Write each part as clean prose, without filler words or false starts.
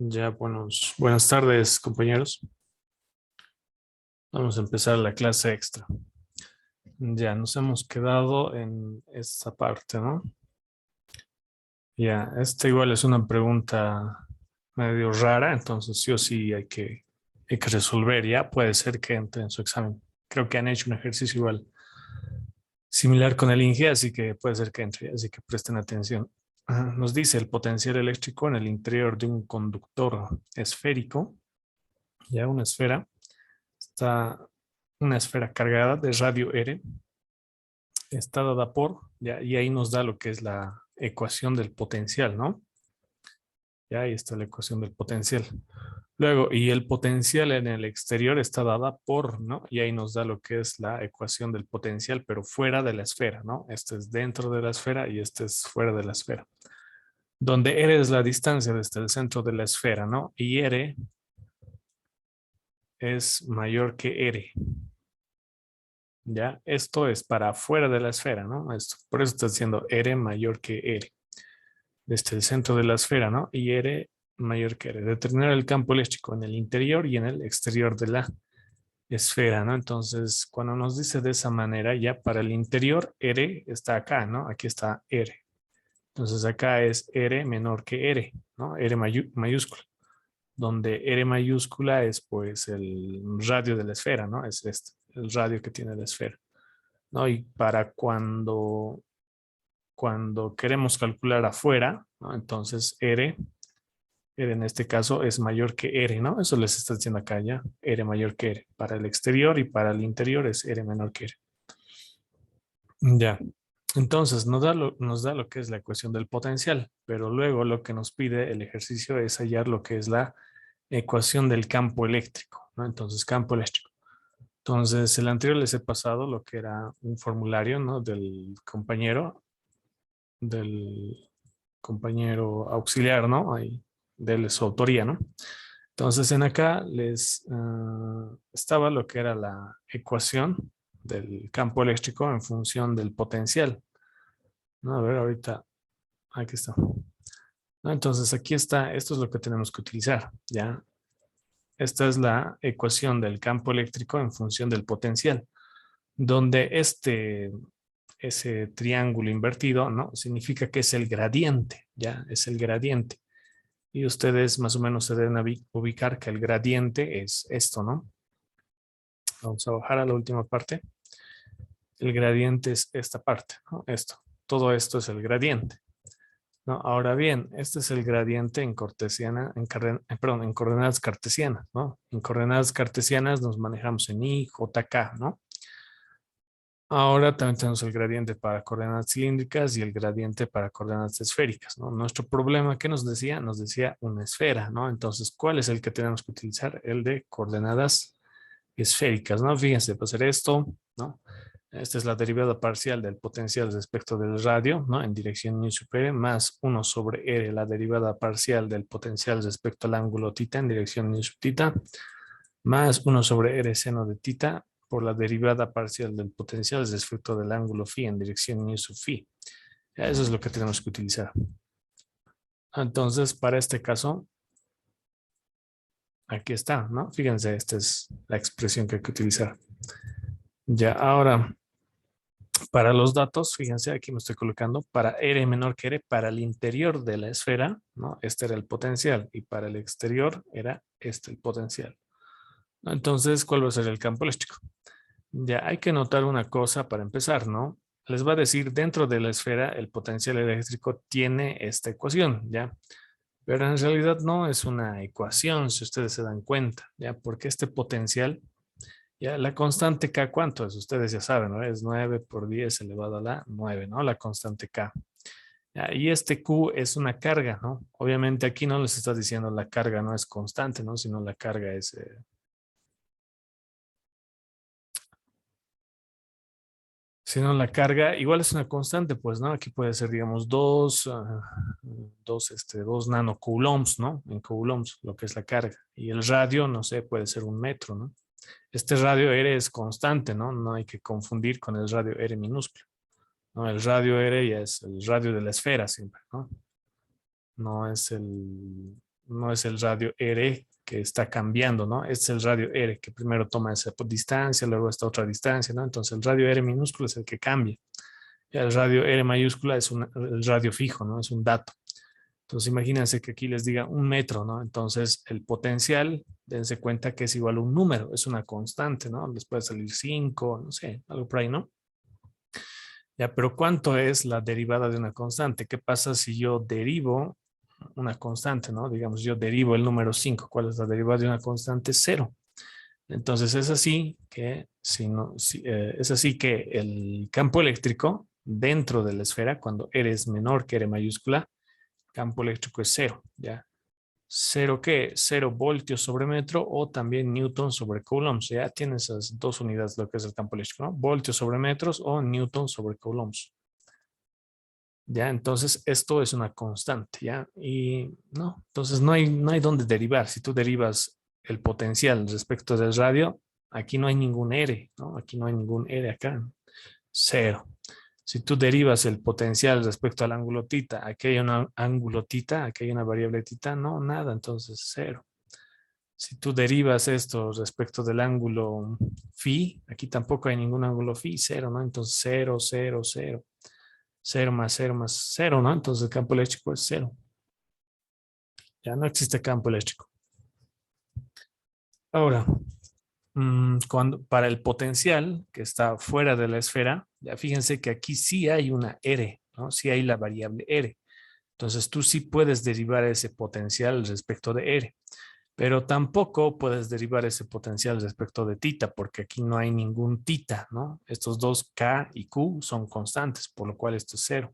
Ya, buenas tardes, compañeros. Vamos a empezar la clase extra. Ya, nos hemos quedado en esta parte, ¿no? Ya, esta igual es una pregunta medio rara, entonces sí o sí hay que resolver, ya. Puede ser que entre en su examen. Creo que han hecho un ejercicio igual similar con el INGE, así que puede ser que entre, así que presten atención. Nos dice el potencial eléctrico en el interior de un conductor esférico, ya una esfera. Está una esfera cargada de radio R, está dada por, ya, y ahí nos da lo que es la ecuación del potencial, ¿no? Ya ahí está la ecuación del potencial. Luego, y el potencial en el exterior está dada por, ¿no? Y ahí nos da lo que es la ecuación del potencial, pero fuera de la esfera, ¿no? Este es dentro de la esfera y este es fuera de la esfera. Donde R es la distancia desde el centro de la esfera, ¿no? Y R es mayor que R. ¿Ya? Esto es para afuera de la esfera, ¿no? Esto, por eso está diciendo R mayor que R, desde el centro de la esfera, ¿no? Y R mayor que R. Determinar el campo eléctrico en el interior y en el exterior de la esfera, ¿no? Entonces, cuando nos dice de esa manera, ya para el interior, R está acá, ¿no? Aquí está R. Entonces, acá es R menor que R, ¿no? R mayúscula, donde R mayúscula es pues el radio de la esfera, ¿no? Es este, el radio que tiene la esfera. ¿No? Y para cuando queremos calcular afuera, ¿no? Entonces R en este caso es mayor que R, ¿no? Eso les está diciendo acá ya, R mayor que R. Para el exterior y para el interior es R menor que R. Ya. Entonces nos da lo que es la ecuación del potencial, pero luego lo que nos pide el ejercicio es hallar lo que es la ecuación del campo eléctrico, ¿no? Entonces, campo eléctrico. Entonces, el anterior les he pasado lo que era un formulario, ¿no? Del compañero auxiliar, ¿no? Ahí, de su autoría, ¿no? Entonces, en acá estaba lo que era la ecuación del campo eléctrico en función del potencial, ¿no? A ver, ahorita, aquí está. ¿No? Entonces, aquí está, esto es lo que tenemos que utilizar, ¿ya? Esta es la ecuación del campo eléctrico en función del potencial, donde ese triángulo invertido, ¿no? Significa que es el gradiente, ¿ya? Es el gradiente. Y ustedes más o menos se deben ubicar que el gradiente es esto, ¿no? Vamos a bajar a la última parte. El gradiente es esta parte, ¿no? Esto. Todo esto es el gradiente, ¿no? Ahora bien, este es el gradiente en perdón, en coordenadas cartesianas, ¿no? En coordenadas cartesianas nos manejamos en I, J, K, ¿no? Ahora también tenemos el gradiente para coordenadas cilíndricas y el gradiente para coordenadas esféricas, ¿no? Nuestro problema, ¿qué nos decía? Nos decía una esfera, ¿no? Entonces, ¿cuál es el que tenemos que utilizar? El de coordenadas esféricas, ¿no? Fíjense, pues hacer esto, ¿no? Esta es la derivada parcial del potencial respecto del radio, ¿no? En dirección superior, más 1 sobre R, la derivada parcial del potencial respecto al ángulo θ en dirección sub θ, más 1 sobre R seno de θ por la derivada parcial del potencial respecto del ángulo φ en dirección sub φ. Eso es lo que tenemos que utilizar. Entonces, para este caso, aquí está, ¿no? Fíjense, esta es la expresión que hay que utilizar. Ya, ahora, para los datos, fíjense, aquí me estoy colocando para R menor que R, para el interior de la esfera, ¿no? Este era el potencial y para el exterior era este el potencial. Entonces, ¿cuál va a ser el campo eléctrico? Ya hay que notar una cosa para empezar, ¿no? Les va a decir dentro de la esfera el potencial eléctrico tiene esta ecuación, ¿ya? Pero en realidad no es una ecuación, si ustedes se dan cuenta, ¿ya? Porque este potencial, ya la constante K, ¿cuánto es? Ustedes ya saben, ¿no? Es 9 por 10 elevado a la 9, ¿no? La constante K. Ya, y este Q es una carga, ¿no? Obviamente aquí no les está diciendo la carga no es constante, ¿no? Sino la carga es... sino la carga igual es una constante, pues, ¿no? Aquí puede ser, digamos, dos nanocoulombs, ¿no? En coulombs, lo que es la carga. Y el radio, no sé, puede ser un metro, ¿no? Este radio R es constante, ¿no? No hay que confundir con el radio R minúsculo, ¿no? El radio R ya es el radio de la esfera siempre, ¿no? No es no es el radio R que está cambiando, ¿no? Este es el radio R que primero toma esa distancia, luego esta otra distancia, ¿no? Entonces el radio R minúsculo es el que cambia. Y el radio R mayúscula es el radio fijo, ¿no? Es un dato. Entonces imagínense que aquí les diga 1 metro, ¿no? Entonces el potencial, dense cuenta que es igual a un número, es una constante, ¿no? Les puede salir 5, no sé, algo por ahí, ¿no? Ya, pero ¿cuánto es la derivada de una constante? ¿Qué pasa si yo derivo una constante, ¿no? Digamos, yo derivo el número 5. ¿Cuál es la derivada de una constante? 0. Entonces es así que, es así que el campo eléctrico dentro de la esfera, cuando R es menor que R mayúscula, campo eléctrico es 0, ¿ya? ¿Cero qué? 0 voltios sobre metro o también newton sobre coulombs. Ya tiene esas dos unidades lo que es el campo eléctrico, ¿no? Voltios sobre metros o newton sobre coulombs. Ya, entonces esto es una constante, ¿ya? Y no, entonces no hay dónde derivar. Si tú derivas el potencial respecto del radio, aquí no hay ningún R, ¿no? Aquí no hay ningún R acá. 0. Si tú derivas el potencial respecto al ángulo tita, aquí hay un ángulo tita, aquí hay una variable tita, no, nada, entonces 0. Si tú derivas esto respecto del ángulo phi, aquí tampoco hay ningún ángulo phi, 0, ¿no? Entonces 0, 0, 0. 0 más 0 más 0, ¿no? Entonces el campo eléctrico es 0. Ya no existe campo eléctrico. Ahora, para el potencial que está fuera de la esfera, ya fíjense que aquí sí hay una R, ¿no? Sí hay la variable R. Entonces tú sí puedes derivar ese potencial respecto de R, pero tampoco puedes derivar ese potencial respecto de tita, porque aquí no hay ningún tita, ¿no? Estos dos K y Q son constantes, por lo cual esto es 0.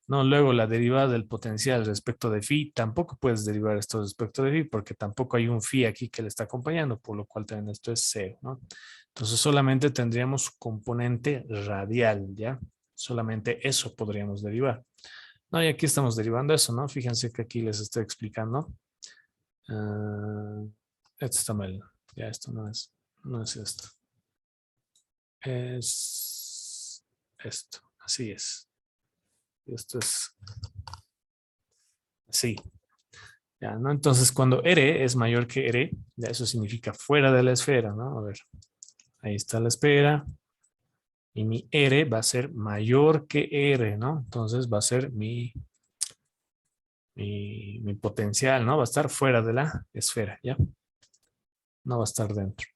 No, luego la derivada del potencial respecto de phi, tampoco puedes derivar esto respecto de phi porque tampoco hay un phi aquí que le está acompañando, por lo cual también esto es 0, ¿no? Entonces solamente tendríamos su componente radial, ¿ya? Solamente eso podríamos derivar. No, y aquí estamos derivando eso, ¿no? Fíjense que aquí les estoy explicando. Esto está mal. Ya, esto no es esto. Es esto, así es. Esto es así. Ya, ¿no? Entonces, cuando R es mayor que R, ya eso significa fuera de la esfera, ¿no? A ver, ahí está la esfera. Y mi R va a ser mayor que R, ¿no? Entonces va a ser mi potencial, ¿no? Va a estar fuera de la esfera, ¿ya? No va a estar dentro.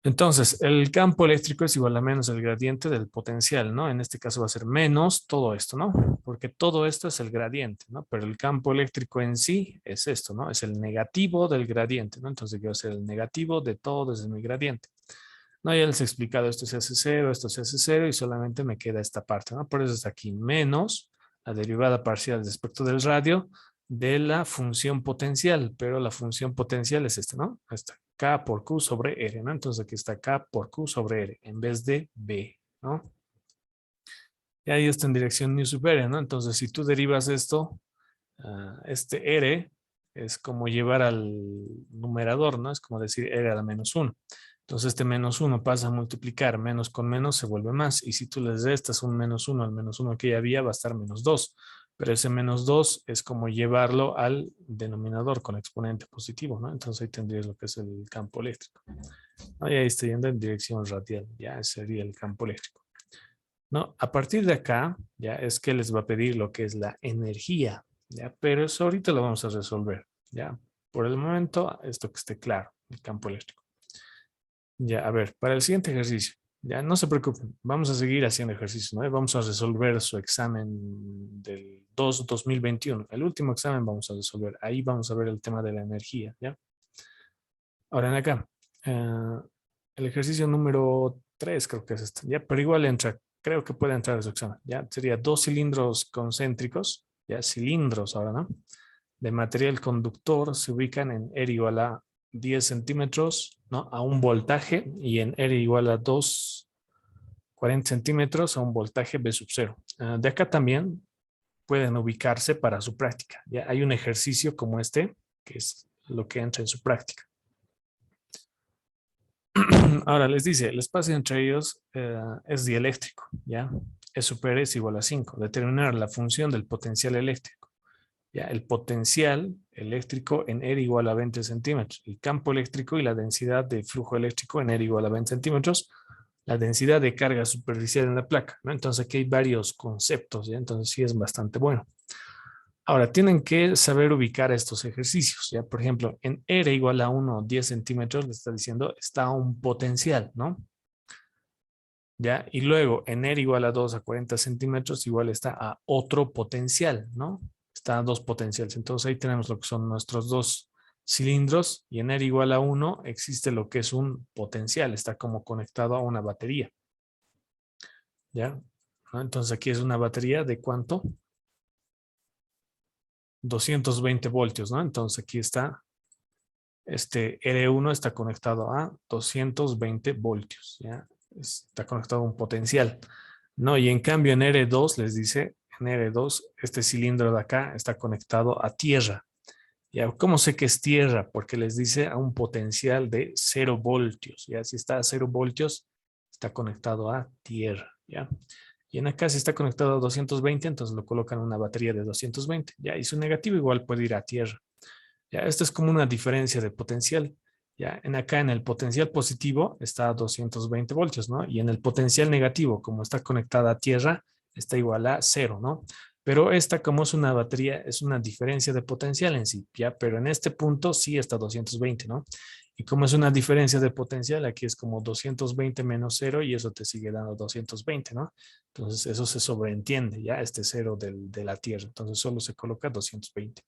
Entonces, el campo eléctrico es igual a menos el gradiente del potencial, ¿no? En este caso va a ser menos todo esto, ¿no? Porque todo esto es el gradiente, ¿no? Pero el campo eléctrico en sí es esto, ¿no? Es el negativo del gradiente, ¿no? Entonces, yo voy a hacer el negativo de todo desde mi gradiente. No, ya les he explicado, esto se hace 0, esto se hace 0 y solamente me queda esta parte, ¿no? Por eso está aquí menos la derivada parcial respecto del radio de la función potencial, pero la función potencial es esta, ¿no? Esta, K por Q sobre R, ¿no? Entonces aquí está K por Q sobre R en vez de B, ¿no? Y ahí está en dirección new superior, ¿no? Entonces si tú derivas esto, este R es como llevar al numerador, ¿no? Es como decir R a la menos 1. Entonces este menos 1 pasa a multiplicar, menos con menos se vuelve más. Y si tú les restas un menos 1 al menos 1 que ya había, va a estar menos 2. Pero ese menos 2 es como llevarlo al denominador con exponente positivo, ¿no? Entonces ahí tendrías lo que es el campo eléctrico. ¿No? Y ahí estoy yendo en dirección radial, ya ese sería el campo eléctrico. ¿No? A partir de acá, ya es que les va a pedir lo que es la energía, ¿ya? Pero eso ahorita lo vamos a resolver, ¿ya? Por el momento, esto que esté claro, el campo eléctrico. Ya, a ver, para el siguiente ejercicio, ya no se preocupen, vamos a seguir haciendo ejercicios, ¿no? Vamos a resolver su examen del 2021. El último examen vamos a resolver. Ahí vamos a ver el tema de la energía, ¿ya? Ahora en acá, el ejercicio número 3 creo que es este, ¿ya? Pero igual entra, creo que puede entrar a su examen, ¿ya? Sería 2 cilindros concéntricos, ¿ya? Cilindros ahora, ¿no? De material conductor se ubican en R igual a 10 centímetros, ¿no? A un voltaje y en R igual a 40 centímetros a un voltaje B sub 0. De acá también pueden ubicarse para su práctica. Ya hay un ejercicio como este, que es lo que entra en su práctica. Ahora les dice, el espacio entre ellos es dieléctrico, ¿ya? E super es igual a 5. Determinar la función del potencial eléctrico. Ya, el potencial eléctrico en R igual a 20 centímetros, el campo eléctrico y la densidad de flujo eléctrico en R igual a 20 centímetros, la densidad de carga superficial en la placa, ¿no? Entonces aquí hay varios conceptos, ¿ya? Entonces sí es bastante bueno. Ahora, tienen que saber ubicar estos ejercicios, ¿ya? Por ejemplo, en R igual a 1, 10 centímetros, le está diciendo, está un potencial, ¿no? ¿Ya? Y luego, en R igual a 2 a 40 centímetros, igual está a otro potencial, ¿no? Está a dos potenciales. Entonces ahí tenemos lo que son nuestros dos cilindros y en R igual a 1 existe lo que es un potencial, está como conectado a una batería, ¿ya? ¿No? Entonces aquí es una batería de ¿cuánto? 220 voltios, ¿no? Entonces aquí está, este R1 está conectado a 220 voltios, ¿ya? Está conectado a un potencial, ¿no? Y en cambio en R2 les dice, en R2, este cilindro de acá está conectado a tierra. ¿Ya? ¿Cómo sé que es tierra? Porque les dice a un potencial de 0 voltios, ¿ya? Si está a 0 voltios, está conectado a tierra, ¿ya? Y en acá si está conectado a 220, entonces lo colocan en una batería de 220, ¿ya? Y su negativo igual puede ir a tierra. Ya, esto es como una diferencia de potencial. Ya, en acá en el potencial positivo está a 220 voltios, ¿no? Y en el potencial negativo, como está conectada a tierra, está igual a cero, ¿no? Pero esta, como es una batería, es una diferencia de potencial en sí, ¿ya? Pero en este punto sí está 220, ¿no? Y como es una diferencia de potencial, aquí es como 220 menos cero y eso te sigue dando 220, ¿no? Entonces eso se sobreentiende, ¿ya? Este cero de la tierra. Entonces solo se coloca 220.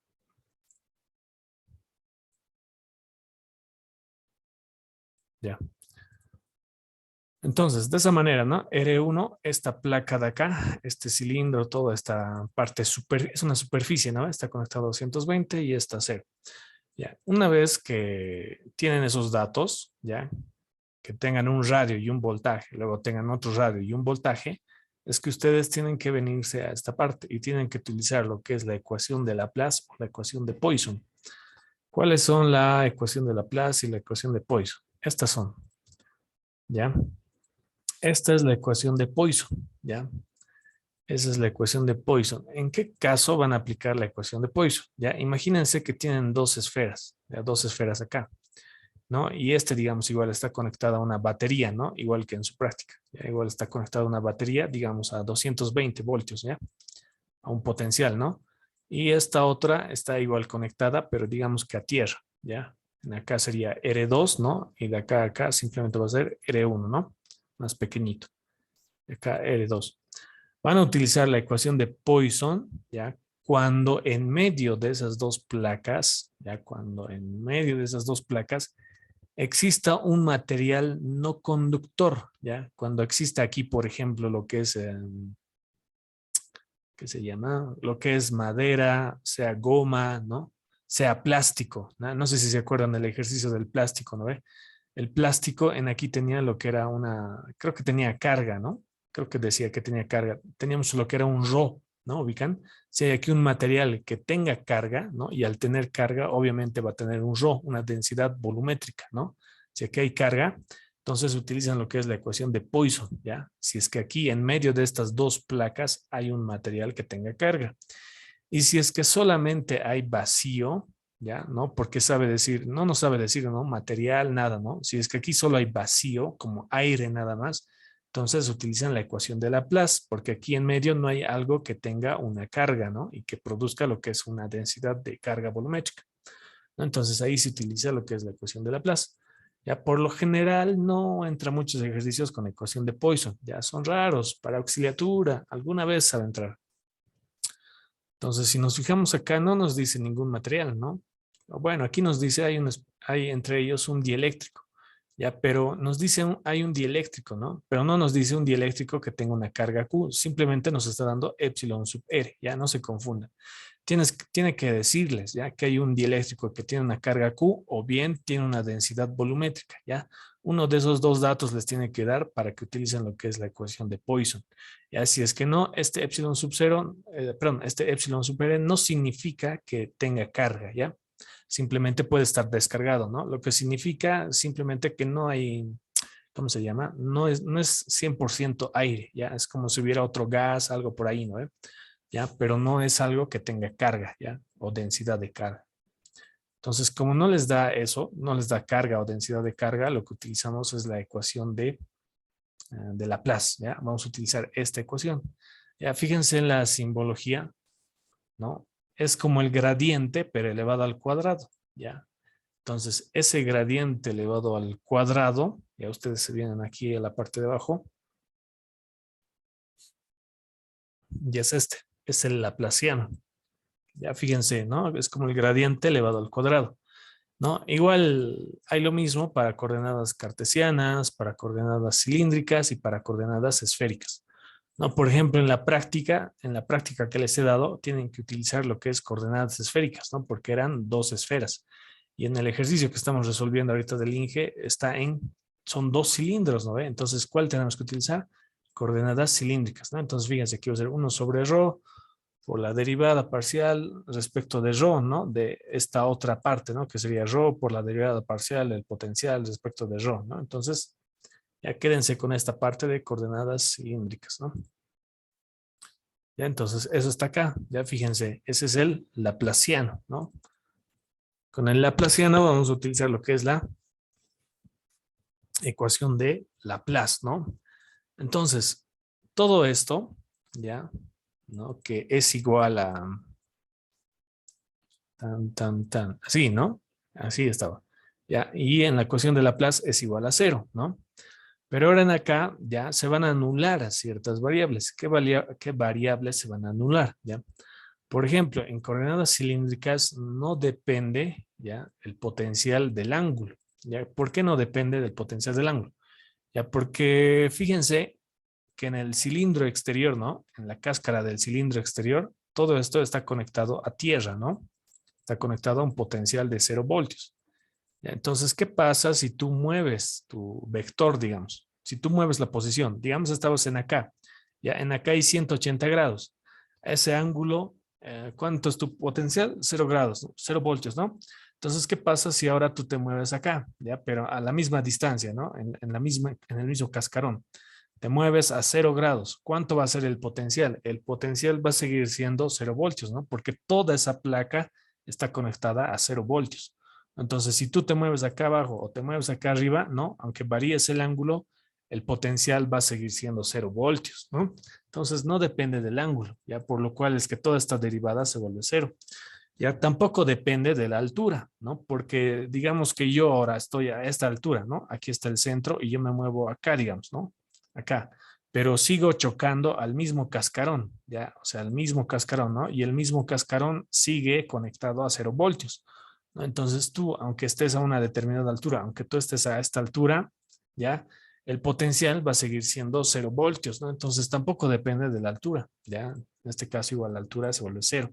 Ya. Entonces, de esa manera, ¿no? R1, esta placa de acá, este cilindro, toda esta parte es una superficie, ¿no? Está conectado a 220 y está cero. Ya, una vez que tienen esos datos, ya, que tengan un radio y un voltaje, luego tengan otro radio y un voltaje, es que ustedes tienen que venirse a esta parte y tienen que utilizar lo que es la ecuación de Laplace o la ecuación de Poisson. ¿Cuáles son la ecuación de Laplace y la ecuación de Poisson? Estas son, ¿ya? Esta es la ecuación de Poisson, ¿ya? Esa es la ecuación de Poisson. ¿En qué caso van a aplicar la ecuación de Poisson? ¿Ya? Imagínense que tienen dos esferas, ¿ya? Dos esferas acá, ¿no? Y este, digamos, igual está conectada a una batería, ¿no? Igual que en su práctica, ¿ya? Igual está conectada a una batería, digamos, a 220 voltios, ¿ya? A un potencial, ¿no? Y esta otra está igual conectada, pero digamos que a tierra, ¿ya? En acá sería R2, ¿no? Y de acá a acá simplemente va a ser R1, ¿no? Más pequeñito. Acá R2. Van a utilizar la ecuación de Poisson, ¿ya? Cuando en medio de esas dos placas, ¿ya? Cuando en medio de esas dos placas exista un material no conductor, ¿ya? Cuando exista aquí, por ejemplo, lo que es, ¿qué se llama? Lo que es madera, sea goma, ¿no? Sea plástico, ¿no? No sé si se acuerdan del ejercicio del plástico, ¿no ve? El plástico en aquí tenía lo que era creo que tenía carga, ¿no? Creo que decía que tenía carga. Teníamos lo que era un Rho, ¿no? ¿Ubican? Si hay aquí un material que tenga carga, ¿no? Y al tener carga, obviamente va a tener un Rho, una densidad volumétrica, ¿no? Si aquí hay carga, entonces utilizan lo que es la ecuación de Poisson, ¿ya? Si es que aquí en medio de estas dos placas hay un material que tenga carga. Y si es que solamente hay vacío, ¿ya? ¿No? Porque sabe decir, no nos sabe decir, ¿no? Material, nada, ¿no? Si es que aquí solo hay vacío, como aire nada más, entonces utilizan la ecuación de Laplace, porque aquí en medio no hay algo que tenga una carga, ¿no? Y que produzca lo que es una densidad de carga volumétrica, ¿no? Entonces ahí se utiliza lo que es la ecuación de Laplace. Ya por lo general no entra muchos ejercicios con ecuación de Poisson, ya son raros para auxiliatura, alguna vez sabe entrar. Entonces, si nos fijamos acá, no nos dice ningún material, ¿no? Bueno, aquí nos dice hay entre ellos un dieléctrico, ¿ya? Pero nos dice hay un dieléctrico, ¿no? Pero no nos dice un dieléctrico que tenga una carga Q, simplemente nos está dando epsilon sub R, ya no se confundan. Tiene que decirles, ¿ya? Que hay un dieléctrico que tiene una carga Q o bien tiene una densidad volumétrica, ¿ya? Uno de esos dos datos les tiene que dar para que utilicen lo que es la ecuación de Poisson. Ya, si es que no, este epsilon sub cero, perdón, este epsilon sub R no significa que tenga carga, ¿ya? Simplemente puede estar descargado, ¿no? Lo que significa simplemente que no hay, ¿cómo se llama? No es 100% aire, ¿ya? Es como si hubiera otro gas, algo por ahí, ¿no? ¿Ya? Pero no es algo que tenga carga, ¿ya? o densidad de carga. Entonces, como no les da eso, no les da carga o densidad de carga, lo que utilizamos es la ecuación de Laplace, ¿ya? Vamos a utilizar esta ecuación. Ya, fíjense en la simbología, ¿no? Es como el gradiente, pero elevado al cuadrado, ¿ya? Entonces, ese gradiente elevado al cuadrado, ya ustedes se vienen aquí a la parte de abajo, y es es el laplaciano. Ya fíjense, ¿no? Es como el gradiente elevado al cuadrado, ¿no? Igual hay lo mismo para coordenadas cartesianas, para coordenadas cilíndricas y para coordenadas esféricas, ¿no? Por ejemplo, en la práctica que les he dado, tienen que utilizar lo que es coordenadas esféricas, ¿no? Porque eran dos esferas. Y en el ejercicio que estamos resolviendo ahorita del INGE son dos cilindros, ¿no ve? Entonces, ¿cuál tenemos que utilizar? Coordenadas cilíndricas, ¿no? Entonces, fíjense, aquí va a ser 1 sobre ρ por la derivada parcial respecto de ρ, ¿no? De esta otra parte, ¿no? Que sería ρ por la derivada parcial del potencial respecto de ρ, ¿no? Entonces, ya quédense con esta parte de coordenadas cilíndricas, ¿no? Ya, entonces, eso está acá. Ya fíjense, ese es el laplaciano, ¿no? Con el laplaciano vamos a utilizar lo que es la ecuación de Laplace, ¿no? Entonces, todo esto, ya, ¿no? Que es igual a así, ¿no? Así estaba. Ya, y en la ecuación de Laplace es igual a cero, ¿no? Pero ahora en acá ya se van a anular a ciertas variables. ¿Qué variables se van a anular? ¿Ya? Por ejemplo, en coordenadas cilíndricas no depende ya el potencial del ángulo. ¿Ya? ¿Por qué no depende del potencial del ángulo? Ya, porque fíjense que en el cilindro exterior, ¿no? En la cáscara del cilindro exterior, todo esto está conectado a tierra, ¿no? Está conectado a un potencial de 0 voltios. ¿Ya? Entonces, ¿qué pasa si tú mueves tu vector, digamos? Si tú mueves la posición, digamos, estamos en acá, ya en acá hay 180 grados. Ese ángulo, ¿cuánto es tu potencial? 0 grados, ¿no? 0 voltios, ¿no? Entonces, ¿qué pasa si ahora tú te mueves acá, ya? Pero a la misma distancia, ¿no? En el mismo cascarón. Te mueves a 0 grados. ¿Cuánto va a ser el potencial? El potencial va a seguir siendo 0 voltios, ¿no? Porque toda esa placa está conectada a 0 voltios. Entonces, si tú te mueves acá abajo o te mueves acá arriba, ¿no? Aunque varíes el ángulo, el potencial va a seguir siendo 0 voltios, ¿no? Entonces, no depende del ángulo, ya por lo cual es que toda esta derivada se vuelve cero. Ya tampoco depende de la altura, ¿no? Porque digamos que yo ahora estoy a esta altura, ¿no? Aquí está el centro y yo me muevo acá, digamos, ¿no? Acá. Pero sigo chocando al mismo cascarón, ¿ya? O sea, al mismo cascarón, ¿no? Y el mismo cascarón sigue conectado a 0 voltios, ¿no? Entonces tú, aunque estés a una determinada altura, aunque tú estés a esta altura, ¿ya? El potencial va a seguir siendo 0 voltios, ¿no? Entonces tampoco depende de la altura, ¿ya? En este caso igual la altura se vuelve cero.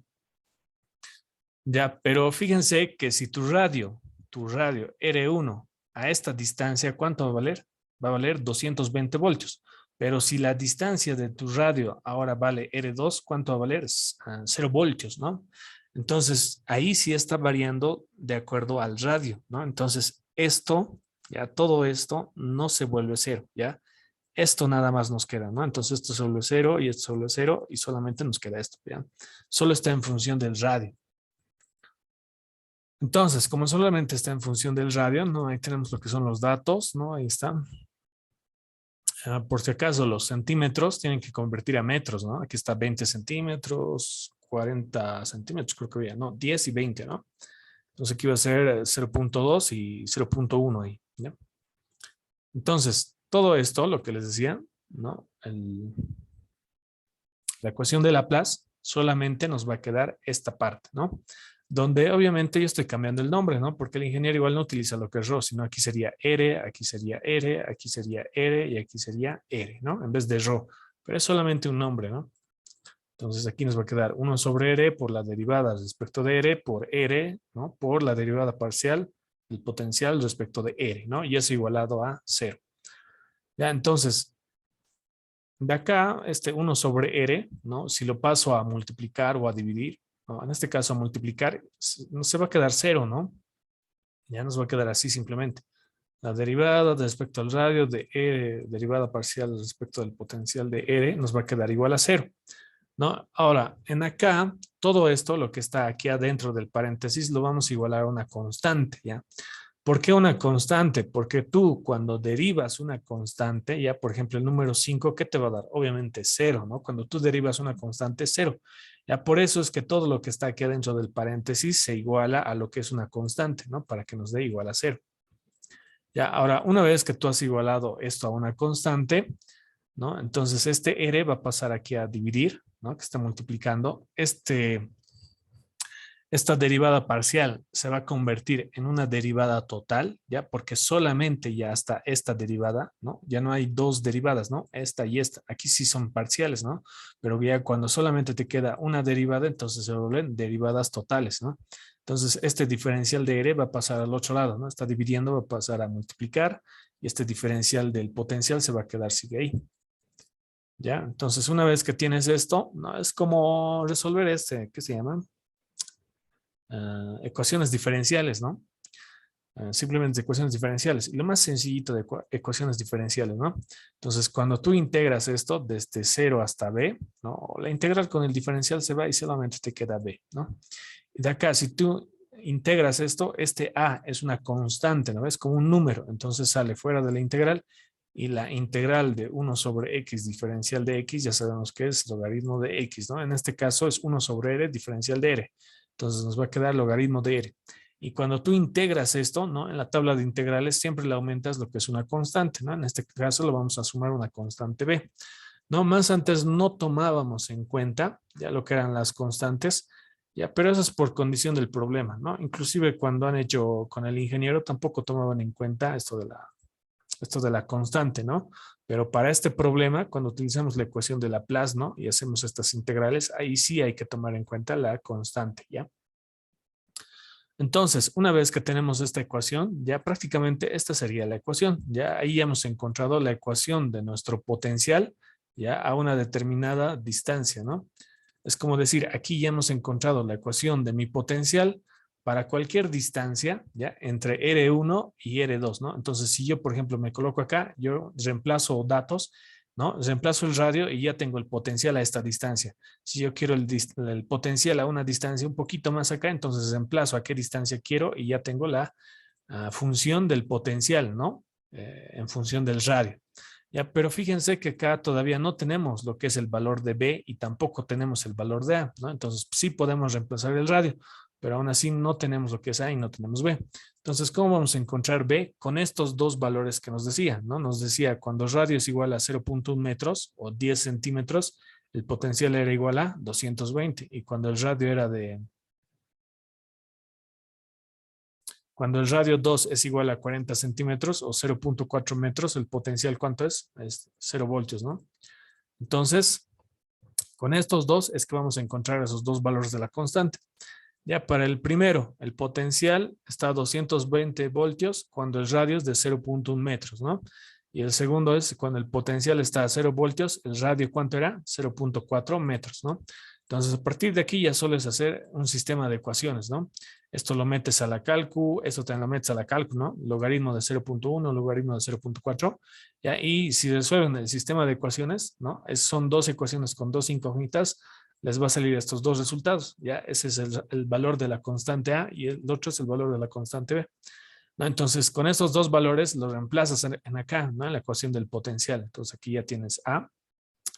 Ya, pero fíjense que si tu radio R1 a esta distancia, ¿cuánto va a valer? Va a valer 220 voltios. Pero si la distancia de tu radio ahora vale R2, ¿cuánto va a valer? 0 voltios, ¿no? Entonces, ahí sí está variando de acuerdo al radio, ¿no? Entonces, ya todo esto no se vuelve cero, ¿ya? Esto nada más nos queda, ¿no? Entonces, esto se vuelve cero y esto se vuelve cero y solamente nos queda esto, ¿ya? Solo está en función del radio. Entonces, como solamente está en función del radio, ¿no? Ahí tenemos lo que son los datos, ¿no? Ahí está. Por si acaso, los centímetros tienen que convertir a metros, ¿no? Aquí está 20 centímetros, 40 centímetros, creo que había, ¿no? 10 y 20, ¿no? Entonces aquí va a ser 0.2 y 0.1 ahí, ¿ya? Entonces, todo esto, lo que les decía, ¿no? La ecuación de Laplace solamente nos va a quedar esta parte, ¿no? Donde obviamente yo estoy cambiando el nombre, ¿no? Porque el ingeniero igual no utiliza lo que es ρ, sino aquí sería R, aquí sería R, aquí sería R y aquí sería R, ¿no? En vez de ρ. Pero es solamente un nombre, ¿no? Entonces aquí nos va a quedar 1 sobre R por la derivada respecto de R por R, ¿no? Por la derivada parcial del potencial respecto de R, ¿no? Y eso igualado a 0. Ya, entonces, de acá, este 1 sobre R, ¿no? Si lo paso a multiplicar o a dividir, ¿no? En este caso a multiplicar, no se va a quedar 0, ¿no? Ya nos va a quedar así simplemente. La derivada respecto al radio de R, derivada parcial respecto del potencial de R, nos va a quedar igual a 0. ¿no? Ahora, en acá, todo esto, lo que está aquí adentro del paréntesis, lo vamos a igualar a una constante, ¿ya? ¿Por qué una constante? Porque tú cuando derivas una constante, ya por ejemplo el número 5, ¿qué te va a dar? Obviamente cero, ¿no? Cuando tú derivas una constante, cero. Ya por eso es que todo lo que está aquí adentro del paréntesis se iguala a lo que es una constante, ¿no? Para que nos dé igual a cero. Ya, ahora, una vez que tú has igualado esto a una constante, ¿no? Entonces este R va a pasar aquí a dividir, ¿no? Que está multiplicando. Esta derivada parcial se va a convertir en una derivada total, ¿ya? Porque solamente ya está esta derivada, ¿no? Ya no hay dos derivadas, ¿no? Esta y esta. Aquí sí son parciales, ¿no? Pero ya cuando solamente te queda una derivada, entonces se vuelven derivadas totales, ¿no? Entonces, este diferencial de R va a pasar al otro lado, ¿no? Está dividiendo, va a pasar a multiplicar y este diferencial del potencial se va a quedar, sigue ahí. ¿Ya? Entonces, una vez que tienes esto, ¿no? Es como resolver ¿qué se llama? Ecuaciones diferenciales, ¿no? Simplemente ecuaciones diferenciales. Y lo más sencillito de ecuaciones diferenciales, ¿no? Entonces, cuando tú integras esto desde 0 hasta b, ¿no? La integral con el diferencial se va y solamente te queda b, ¿no? Y de acá, si tú integras esto, este a es una constante, ¿no? Es como un número, entonces sale fuera de la integral y la integral de 1 sobre x diferencial de x, ya sabemos que es logaritmo de x, ¿no? En este caso es 1 sobre r diferencial de r. Entonces nos va a quedar logaritmo de r. Y cuando tú integras esto, ¿no? En la tabla de integrales siempre le aumentas lo que es una constante, ¿no? En este caso lo vamos a sumar una constante b. No, más antes no tomábamos en cuenta ya lo que eran las constantes, ya, pero eso es por condición del problema, ¿no? Inclusive cuando han hecho con el ingeniero tampoco tomaban en cuenta esto de la constante, ¿no? Pero para este problema, cuando utilizamos la ecuación de Laplace, ¿no? Y hacemos estas integrales, ahí sí hay que tomar en cuenta la constante, ¿ya? Entonces, una vez que tenemos esta ecuación, ya prácticamente esta sería la ecuación. Ya ahí hemos encontrado la ecuación de nuestro potencial, ya a una determinada distancia, ¿no? Es como decir, aquí ya hemos encontrado la ecuación de mi potencial para cualquier distancia, ya, entre R1 y R2, ¿no? Entonces, si yo, por ejemplo, me coloco acá, yo reemplazo datos, ¿no? Reemplazo el radio y ya tengo el potencial a esta distancia. Si yo quiero el potencial a una distancia un poquito más acá, entonces reemplazo a qué distancia quiero y ya tengo la función del potencial, ¿no? En función del radio. Ya, pero fíjense que acá todavía no tenemos lo que es el valor de B y tampoco tenemos el valor de A, ¿no? Entonces sí podemos reemplazar el radio, pero aún así no tenemos lo que es A y no tenemos B. Entonces, ¿cómo vamos a encontrar B? Con estos dos valores que nos decía, ¿no? Nos decía cuando el radio es igual a 0.1 metros o 10 centímetros, el potencial era igual a 220 y cuando el radio era de... Cuando el radio 2 es igual a 40 centímetros o 0.4 metros, el potencial, ¿cuánto es? Es 0 voltios, ¿no? Entonces, con estos dos es que vamos a encontrar esos dos valores de la constante. Ya para el primero, el potencial está a 220 voltios cuando el radio es de 0.1 metros, ¿no? Y el segundo es cuando el potencial está a 0 voltios, el radio, ¿cuánto era? 0.4 metros, ¿no? Entonces, a partir de aquí ya solo es hacer un sistema de ecuaciones, ¿no? Esto lo metes a la calcu, esto también lo metes a la calcu, ¿no? Logaritmo de 0.1, logaritmo de 0.4, ¿ya? Y si resuelven el sistema de ecuaciones, ¿no? Son dos ecuaciones con dos incógnitas, les va a salir estos dos resultados, ¿ya? Ese es el valor de la constante A y el otro es el valor de la constante B, ¿no? Entonces, con estos dos valores los reemplazas en acá, ¿no? En la ecuación del potencial. Entonces, aquí ya tienes A,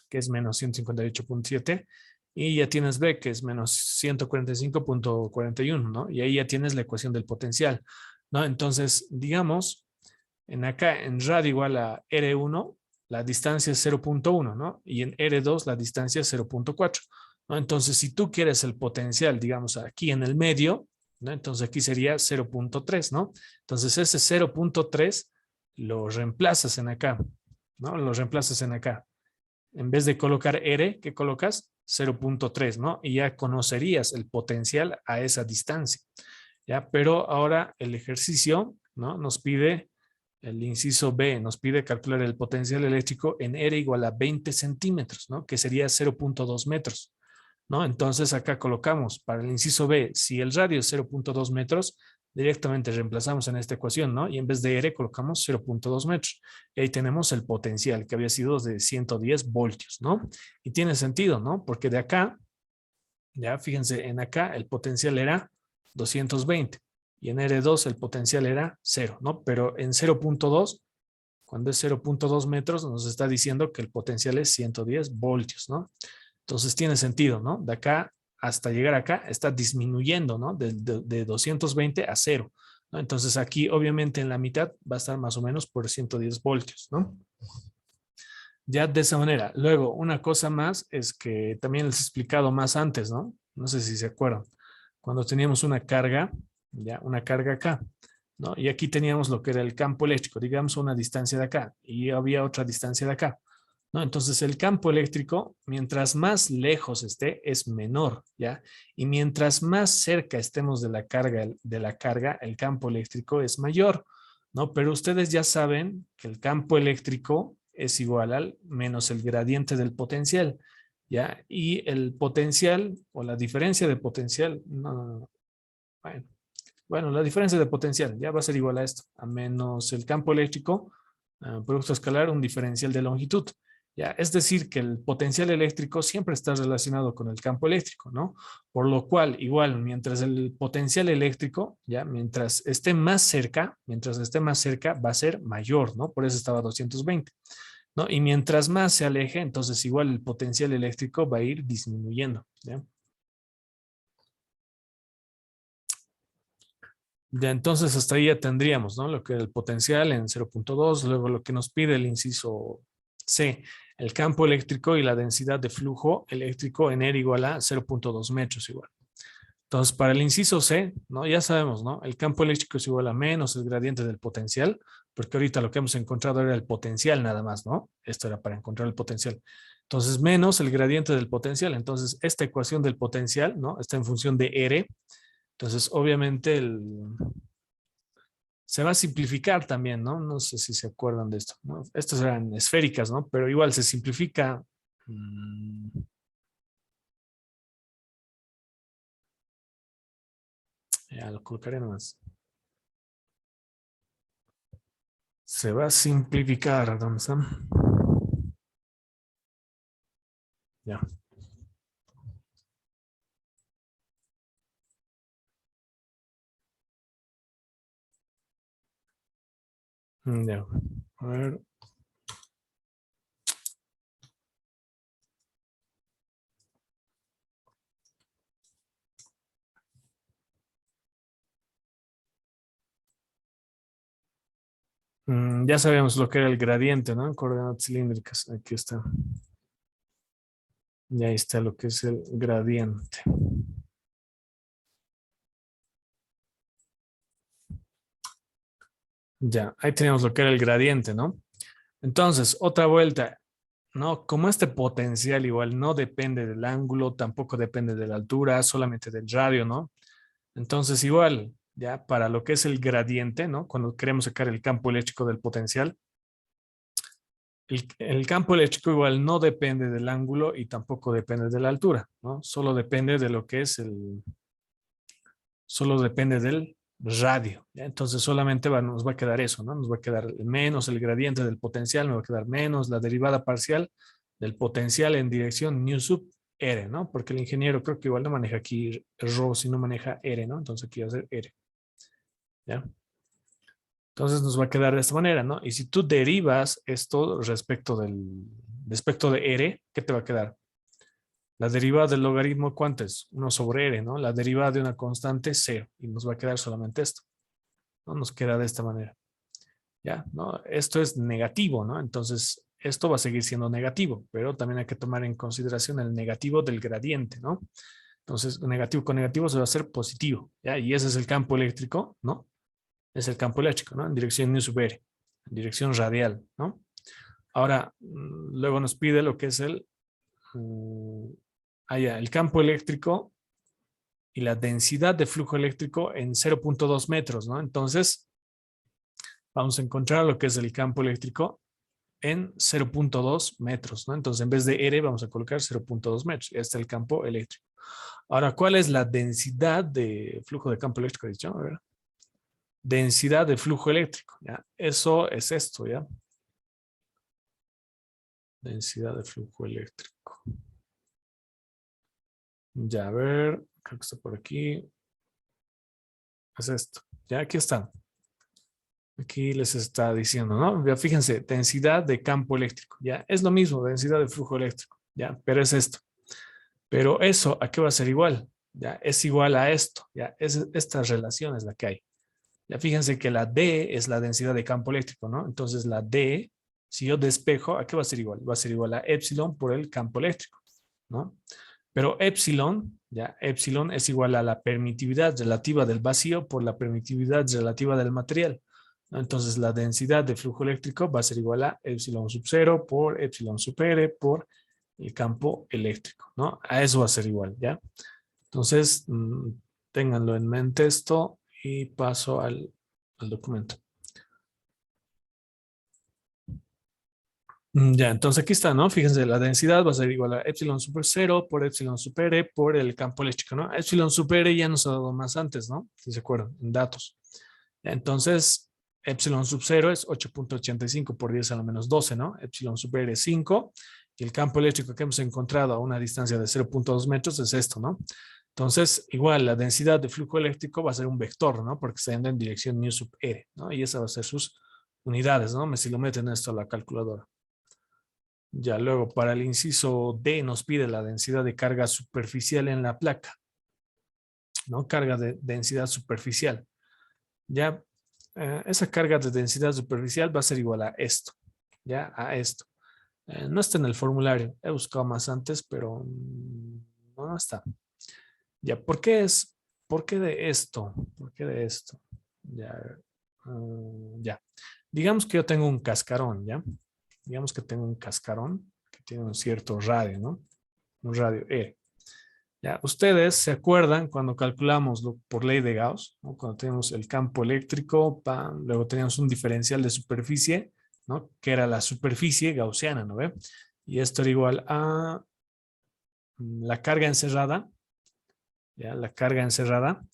que es menos 158.7, y ya tienes B, que es menos 145.41, ¿no? Y ahí ya tienes la ecuación del potencial, ¿no? Entonces, digamos, en acá, en radio igual a R1, la distancia es 0.1, ¿no? Y en R2 la distancia es 0.4, ¿no? Entonces, si tú quieres el potencial, digamos, aquí en el medio, ¿no? Entonces aquí sería 0.3, ¿no? Entonces ese 0.3 lo reemplazas en acá, ¿no? Lo reemplazas en acá. En vez de colocar R, ¿qué colocas? 0.3, ¿no? Y ya conocerías el potencial a esa distancia, ¿ya? Pero ahora el ejercicio, ¿no? Nos pide, el inciso B, nos pide calcular el potencial eléctrico en R igual a 20 centímetros, ¿no? Que sería 0.2 metros, ¿no? Entonces acá colocamos para el inciso B, si el radio es 0.2 metros, directamente reemplazamos en esta ecuación, ¿no? Y en vez de R colocamos 0.2 metros. Y ahí tenemos el potencial que había sido de 110 voltios, ¿no? Y tiene sentido, ¿no? Porque de acá, ya fíjense, en acá el potencial era 220 y en R2 el potencial era 0, ¿no? Pero en 0.2, cuando es 0.2 metros, nos está diciendo que el potencial es 110 voltios, ¿no? Entonces tiene sentido, ¿no? De acá hasta llegar acá está disminuyendo, ¿no? De 220 a 0, ¿no? Entonces aquí obviamente en la mitad va a estar más o menos por 110 voltios, ¿no? Ya de esa manera. Luego, una cosa más es que también les he explicado más antes, ¿no? No sé si se acuerdan. Cuando teníamos una carga, ya, una carga acá, ¿no? Y aquí teníamos lo que era el campo eléctrico, digamos una distancia de acá, y había otra distancia de acá, ¿no? Entonces el campo eléctrico, mientras más lejos esté, es menor, ¿ya? Y mientras más cerca estemos de la carga, el campo eléctrico es mayor, ¿no? Pero ustedes ya saben que el campo eléctrico es igual al menos el gradiente del potencial, ¿ya? Y el potencial o la diferencia de potencial, no, bueno, la diferencia de potencial ya va a ser igual a esto, a menos el campo eléctrico, producto escalar, un diferencial de longitud. ¿Ya? Es decir, que el potencial eléctrico siempre está relacionado con el campo eléctrico, ¿no? Por lo cual, igual, mientras el potencial eléctrico, ya, mientras esté más cerca, va a ser mayor, ¿no? Por eso estaba 220, ¿no? Y mientras más se aleje, entonces igual el potencial eléctrico va a ir disminuyendo, ¿ya? Ya entonces hasta ahí ya tendríamos, ¿no? Lo que el potencial en 0.2, luego lo que nos pide el inciso C, el campo eléctrico y la densidad de flujo eléctrico en R igual a 0.2 metros igual. Entonces, para el inciso C, ¿no? Ya sabemos, ¿no? El campo eléctrico es igual a menos el gradiente del potencial, porque ahorita lo que hemos encontrado era el potencial nada más, ¿no? Esto era para encontrar el potencial. Entonces, menos el gradiente del potencial. Entonces, esta ecuación del potencial, ¿no? Está en función de R. Entonces, obviamente, se va a simplificar también, ¿no? No sé si se acuerdan de esto, ¿no? Estas eran esféricas, ¿no? Pero igual se simplifica. Ya lo colocaré nomás. Se va a simplificar, ¿dónde está? Ya. Ya. A ver. Ya sabíamos lo que era el gradiente, ¿no? Coordenadas cilíndricas. Aquí está. Y ahí está lo que es el gradiente. Ya, ahí tenemos lo que era el gradiente, ¿no? Entonces, otra vuelta, ¿no? Como este potencial igual no depende del ángulo, tampoco depende de la altura, solamente del radio, ¿no? Entonces, igual, ya para lo que es el gradiente, ¿no? Cuando queremos sacar el campo eléctrico del potencial, el campo eléctrico igual no depende del ángulo y tampoco depende de la altura, ¿no? Solo depende de lo que es solo depende del radio, ¿ya? Entonces solamente nos va a quedar eso, ¿no? Nos va a quedar menos el gradiente del potencial, me va a quedar menos la derivada parcial del potencial en dirección nu sub R, ¿no? Porque el ingeniero creo que igual no maneja aquí ρ, sino maneja R, ¿no? Entonces aquí va a ser R, ¿ya? Entonces nos va a quedar de esta manera, ¿no? Y si tú derivas esto respecto de R, ¿qué te va a quedar? La derivada del logaritmo, ¿cuánto es? 1 sobre R, ¿no? La derivada de una constante, 0. Y nos va a quedar solamente esto, ¿no? Nos queda de esta manera, ¿ya? ¿No? Esto es negativo, ¿no? Entonces, esto va a seguir siendo negativo, pero también hay que tomar en consideración el negativo del gradiente, ¿no? Entonces, negativo con negativo se va a hacer positivo, ¿ya? Y ese es el campo eléctrico, ¿no? Es el campo eléctrico, ¿no? En dirección nu sub R, en dirección radial, ¿no? Ahora, luego nos pide lo que es el campo eléctrico y la densidad de flujo eléctrico en 0.2 metros, ¿no? Entonces, vamos a encontrar lo que es el campo eléctrico en 0.2 metros, ¿no? Entonces, en vez de R, vamos a colocar 0.2 metros. Ya está el campo eléctrico. Ahora, ¿cuál es la densidad de flujo de campo eléctrico? Dicho, a ver. densidad de flujo eléctrico, ¿ya? Eso es esto, ¿ya? Densidad de flujo eléctrico. Ya, a ver, creo que está por aquí. Es esto. Ya, aquí está. Aquí les está diciendo, ¿no? Ya fíjense, densidad de campo eléctrico. Ya, es lo mismo, densidad de flujo eléctrico. Ya, pero es esto. Pero eso, ¿a qué va a ser igual? Ya, es igual a esto. Ya, esta relación es la que hay. Ya fíjense que la D es la densidad de campo eléctrico, ¿no? Entonces la D, si yo despejo, ¿a qué va a ser igual? Va a ser igual a epsilon por el campo eléctrico, ¿no? Pero epsilon, ya, epsilon es igual a la permitividad relativa del vacío por la permitividad relativa del material, ¿no? Entonces la densidad de flujo eléctrico va a ser igual a epsilon sub 0 por epsilon sub r por el campo eléctrico, ¿no? A eso va a ser igual, ¿ya? Entonces, ténganlo en mente esto y paso al documento. Ya, entonces aquí está, ¿no? Fíjense, la densidad va a ser igual a epsilon super 0 por epsilon super r por el campo eléctrico, ¿no? Epsilon super r ya nos ha dado más antes, ¿no? Si se acuerdan, en datos. Ya, entonces, epsilon sub 0 es 8.85 por 10 a la menos 12, ¿no? Epsilon super r es 5 y el campo eléctrico que hemos encontrado a una distancia de 0.2 metros es esto, ¿no? Entonces, igual, la densidad de flujo eléctrico va a ser un vector, ¿no? Porque está yendo en dirección mu sub r, ¿no? Y esa va a ser sus unidades, ¿no? Si lo meten esto a la calculadora. Ya luego, para el inciso D nos pide la densidad de carga superficial en la placa, ¿no? Carga de densidad superficial. Ya, esa carga de densidad superficial va a ser igual a esto, ya, a esto. No está en el formulario, he buscado más antes, pero no está. Ya, ¿por qué de esto? ¿Por qué de esto? Ya, ya. Digamos que yo tengo un cascarón, ¿ya? Digamos que tengo un cascarón que tiene un cierto radio, ¿no? Un radio E. Ya, ustedes se acuerdan cuando calculamos por ley de Gauss, ¿no? Cuando tenemos el campo eléctrico, luego teníamos un diferencial de superficie, ¿no? Que era la superficie gaussiana, ¿no ve? Y esto era igual a la carga encerrada, ¿ya? La carga encerrada,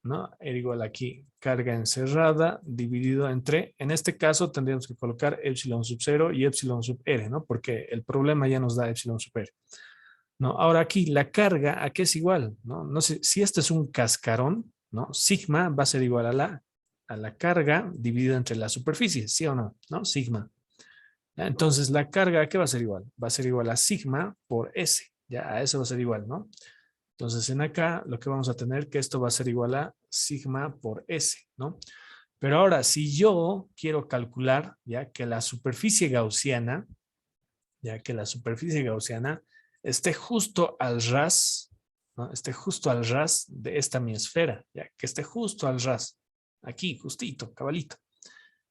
¿no? Era igual aquí, carga encerrada dividido entre, en este caso tendríamos que colocar epsilon sub 0 y epsilon sub r, ¿no? Porque el problema ya nos da epsilon sub r. No, ahora aquí la carga, ¿a qué es igual? No, no sé, si este es un cascarón, ¿no? Sigma va a ser igual a la carga dividida entre la superficie, ¿sí o no? ¿No? Sigma. ¿Ya? Entonces la carga, ¿a qué va a ser igual? Va a ser igual a sigma por S, ya a eso va a ser igual, ¿no? Entonces en acá lo que vamos a tener que esto va a ser igual a sigma por S, ¿no? Pero ahora, si yo quiero calcular, ya que la superficie gaussiana, esté justo al ras, ¿no? Esté justo al ras de esta mi esfera, ya que esté justo al ras, aquí, justito, cabalito.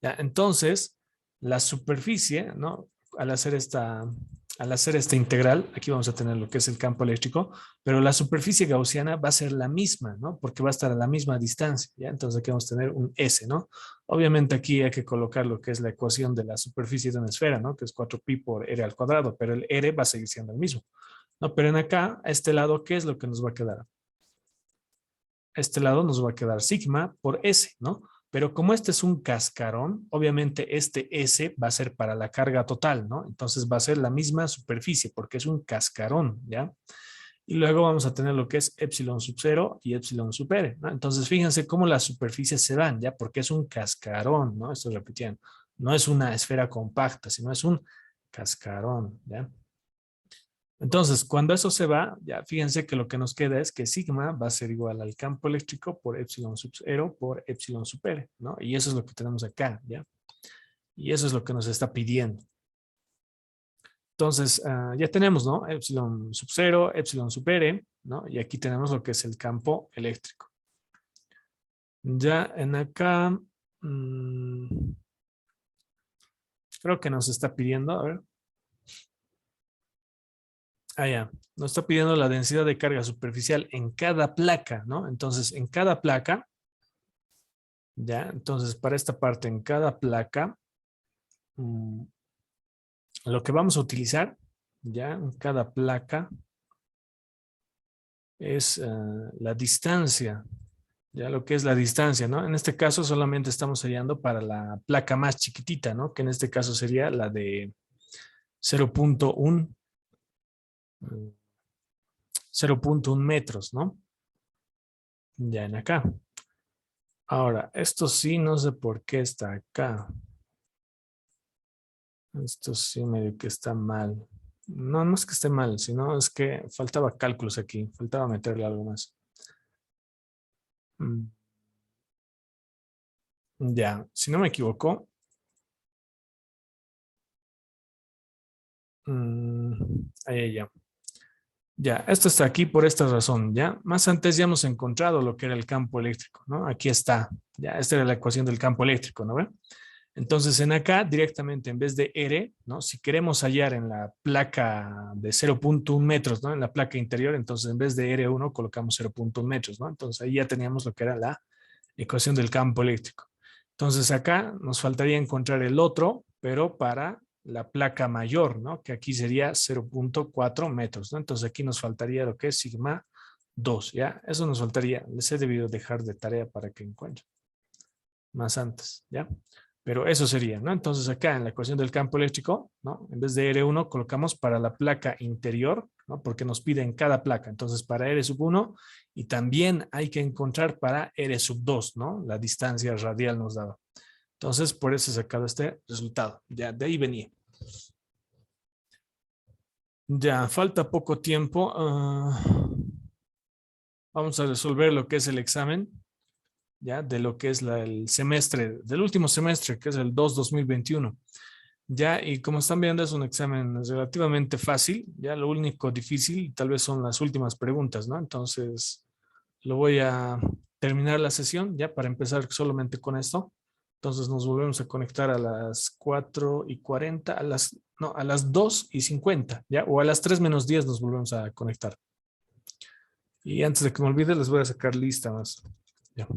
Ya, entonces, la superficie, ¿no? Al hacer esta integral, aquí vamos a tener lo que es el campo eléctrico, pero la superficie gaussiana va a ser la misma, ¿no? Porque va a estar a la misma distancia, ¿ya? Entonces aquí vamos a tener un S, ¿no? Obviamente aquí hay que colocar lo que es la ecuación de la superficie de una esfera, ¿no? Que es 4pi por r al cuadrado, pero el r va a seguir siendo el mismo, ¿no? Pero en acá, a este lado, ¿qué es lo que nos va a quedar? A este lado nos va a quedar sigma por S, ¿no? Pero como este es un cascarón, obviamente este S va a ser para la carga total, ¿no? Entonces va a ser la misma superficie porque es un cascarón, ¿ya? Y luego vamos a tener lo que es epsilon sub 0 y epsilon sub r, ¿no? Entonces fíjense cómo las superficies se dan, ¿ya? Porque es un cascarón, ¿no? Estoy repitiendo. No es una esfera compacta, sino es un cascarón, ¿ya? Entonces, cuando eso se va, ya fíjense que lo que nos queda es que sigma va a ser igual al campo eléctrico por epsilon sub 0 por epsilon sub r, ¿no? Y eso es lo que tenemos acá, ¿ya? Y eso es lo que nos está pidiendo. Entonces, ya tenemos, ¿no? Epsilon sub 0, epsilon sub r, ¿no? Y aquí tenemos lo que es el campo eléctrico. Ya en acá, creo que nos está pidiendo, a ver. Ya. Nos está pidiendo la densidad de carga superficial en cada placa, ¿no? Entonces, en cada placa, ya, entonces para esta parte, en cada placa, lo que vamos a utilizar, ya, en cada placa, es la distancia Ya lo que es la distancia, ¿no? En este caso solamente estamos hallando para la placa más chiquitita, ¿no? Que en este caso sería la de 0.1 metros, ¿no? Ya en acá. Ahora, esto sí, no sé por qué está acá. Esto sí medio que está mal. No, no es que esté mal, sino es que faltaba cálculos aquí. Faltaba meterle algo más. Mm, Ya, si no me equivoco. Ahí, ya. Ya, esto está aquí por esta razón, ¿ya? Más antes ya hemos encontrado lo que era el campo eléctrico, ¿no? Aquí está, ya, esta era la ecuación del campo eléctrico, ¿no ve? Entonces, en acá, directamente, en vez de R, ¿no? Si queremos hallar en la placa de 0.1 metros, ¿no? En la placa interior, entonces en vez de R1 colocamos 0.1 metros, ¿no? Entonces ahí ya teníamos lo que era la ecuación del campo eléctrico. Entonces acá nos faltaría encontrar el otro, pero para la placa mayor, ¿no? Que aquí sería 0.4 metros, ¿no? Entonces aquí nos faltaría lo que es sigma 2, ¿ya? Eso nos faltaría. Les he debido dejar de tarea para que encuentren más antes, ¿ya? Pero eso sería, ¿no? Entonces acá en la ecuación del campo eléctrico, ¿no? En vez de R1 colocamos para la placa interior, ¿no? Porque nos piden cada placa. Entonces para R1 y también hay que encontrar para R2, ¿no? La distancia radial nos daba. Entonces por eso he sacado este resultado. Ya de ahí venía. Ya falta poco tiempo. Vamos a resolver lo que es el examen. Ya de lo que es el semestre, del último semestre, que es el 2021. Ya, y como están viendo, es un examen relativamente fácil. Ya lo único difícil tal vez son las últimas preguntas, ¿no? Entonces, lo voy a terminar la sesión ya para empezar solamente con esto. Entonces nos volvemos a conectar a las 4:40, no, a las 2:50, ¿ya? O a las 3:10 nos volvemos a conectar. Y antes de que me olvide, les voy a sacar lista más. Ya.